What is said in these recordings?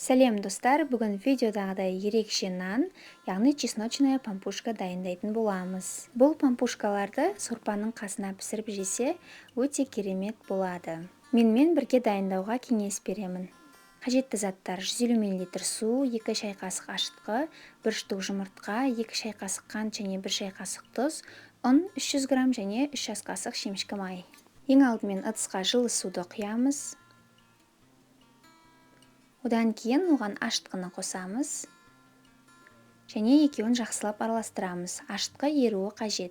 Сәлем достар, бүгін видеодағыдай ерекше нан, яғни чесночная пампушка дайындайтын боламыз. Бұл пампушкаларды сорпаның қасына пісіріп жесе, өте керемет болады. Менімен бірге дайындауға кеңес беремін. Қажетті заттар: 150 мл су, 2 шай қасық ашытқы, 1 штук жұмыртқа, 2 шай қасық қант және 1 шай қасық тұз, ұн 300 грамм және 3 ас қасық шемішкі май. Ең алдымен ыдысқа жылы суды құямыз. Одан кейін оған ашытқыны қосамыз және екеуін жақсылап араластырамыз. Ашытқы еруі қажет.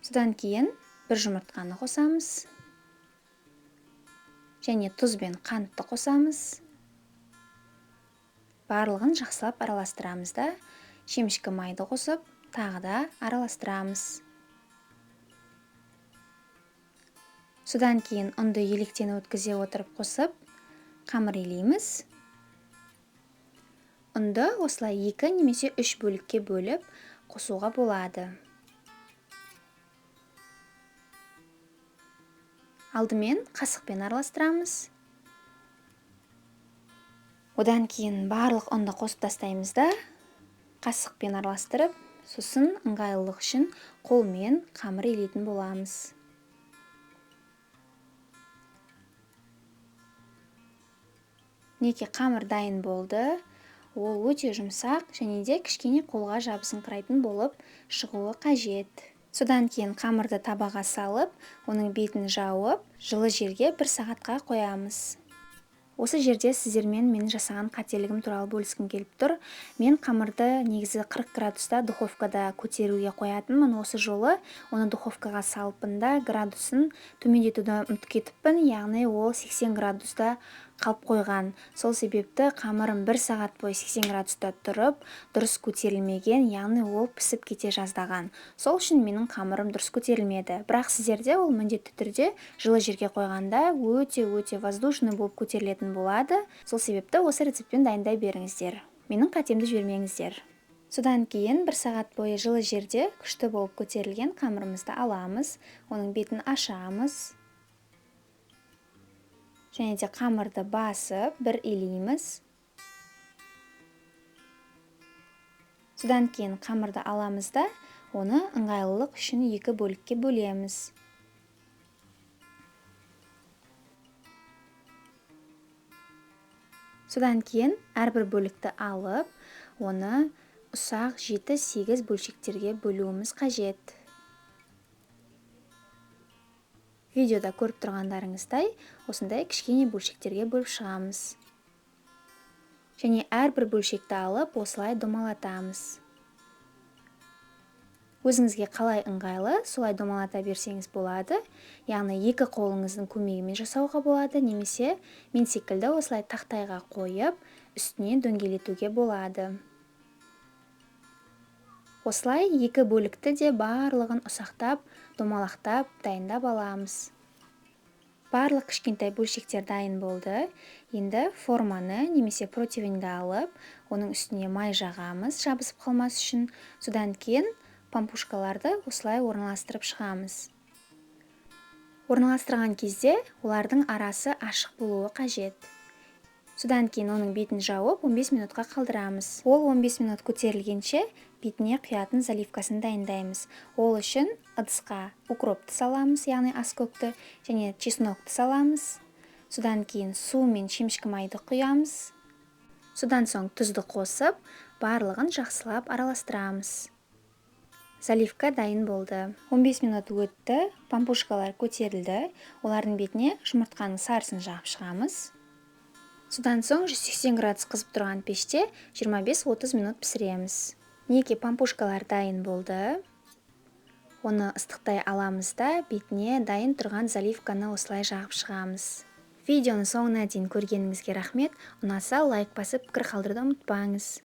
Содан кейін бір жұмыртқаны қосамыз және тұз бен қантты қосамыз. Барлығын жақсылап араластырамыз да шемішкі майды қосып, тағы да араластырамыз. Содан кейін ұнды електен өткізе отырып қосып, қамыр илейміз. Ұнды осылай 2 немесе 3 бөлікке бөліп қосуға болады. Алдымен қасықпен араластырамыз. Одан кейін барлық ұнды қосып тастаймыз да, қасықпен араластырып, сосын ыңғайлылық үшін қолмен қамыр илейтін боламыз. Неке қамыр дайын болды, ол өте жұмсақ және де кішкене қолға жабысыңқырайтын болып шығуы қажет. Содан кейін қамырды табаға салып, оның бетін жауып, жылы жерге 1 сағатқа қоямыз. Осы жерде сіздермен менің жасаған қателігім туралы бөліскім келіп тұр. Мен қамырды негізі 40 градуста духовкада көтеруге қоятынмын. Осы жолы оны духовкаға салыпында градусын төмендетуді ұмытып кетіппін, яғни ол 80 градуста қалып қойған. Сол себепті қамырым 1 сағат бойы 80 градуста тұрып, дұрыс көтерілмеген, яғни ол пісіп кете жаздаған. Сол үшін менің қамырым дұрыс көтерілмеді. Бірақ сіздерде ол міндетті түрде жылы жерге қойғанда өте воздушный болып көтерілетін болады. Сол себепті осы рецептпен дайындай беріңіздер. Менің қатемді жібермеңіздер. Содан кейін 1 сағат бойы жылы жерде күшті болып көтерілген қамырымызды аламыз, оның бетін ашамыз. Және де қамырды басып, бір илейміз. Содан кейін қамырды аламыз да, оны ыңғайлылық үшін 2 бөлікке бөлеміз. Содан кейін әрбір бөлікті алып, оны ұсақ 7-8 бөлшектерге бөлуіміз қажет. Видеода көріп тұрғандарыңыздай, осындай кішкене бөлшектерге бөліп шығамыз. Және әрбір бөлшекті алып, осылай домалатамыз. Өзіңізге қалай ыңғайлы, солай домалата берсеңіз болады. Яғни 2 қолыңыздың көмегімен жасауға болады, немесе мен секілді осылай тақтайға қойып, үстіне дөңгелетуге болады. Осылай 2 бөлікті де барлығын ұсақтап, домалақтап, дайындап аламыз. Барлық кішкентай бөлшектер дайын болды. Енді форманы немесе противеньді алып, оның үстіне май жағамыз, жабысып қалмас үшін. Содан кейін пампушкаларды осылай орналастырып шығамыз. Орналастырған кезде олардың арасы ашық болуы қажет. Содан кейін оның бетін жауып 15 минутқа қалдырамыз. Ол 15 минут көтерілгенше бетіне құятын заливкасын дайындаймыз. Ол үшін ыдысқа укропты саламыз, яғни аскөкті, және чеснокты саламыз. Содан кейін су мен шемішкі майды құямыз. Содан соң тұзды қосып, барлығын жақсылап араластырамыз. Заливка дайын болды. 15 минут өтті, пампушкалар көтерілді. Олардың бетіне жұмыртқаның сарысын жағып шығамыз. Содан соң 180 градус қызып тұрған пеште 25-30 минут пісіреміз. Неке пампушкалар дайын болды. Оны ыстықтай аламыз да, бетіне дайын тұрған заливканы осылай жағып шығамыз. Видеоны соңына дейін көргеніңізге рахмет. Ұнаса лайк басып, пікір қалдыруды ұмытпаңыз.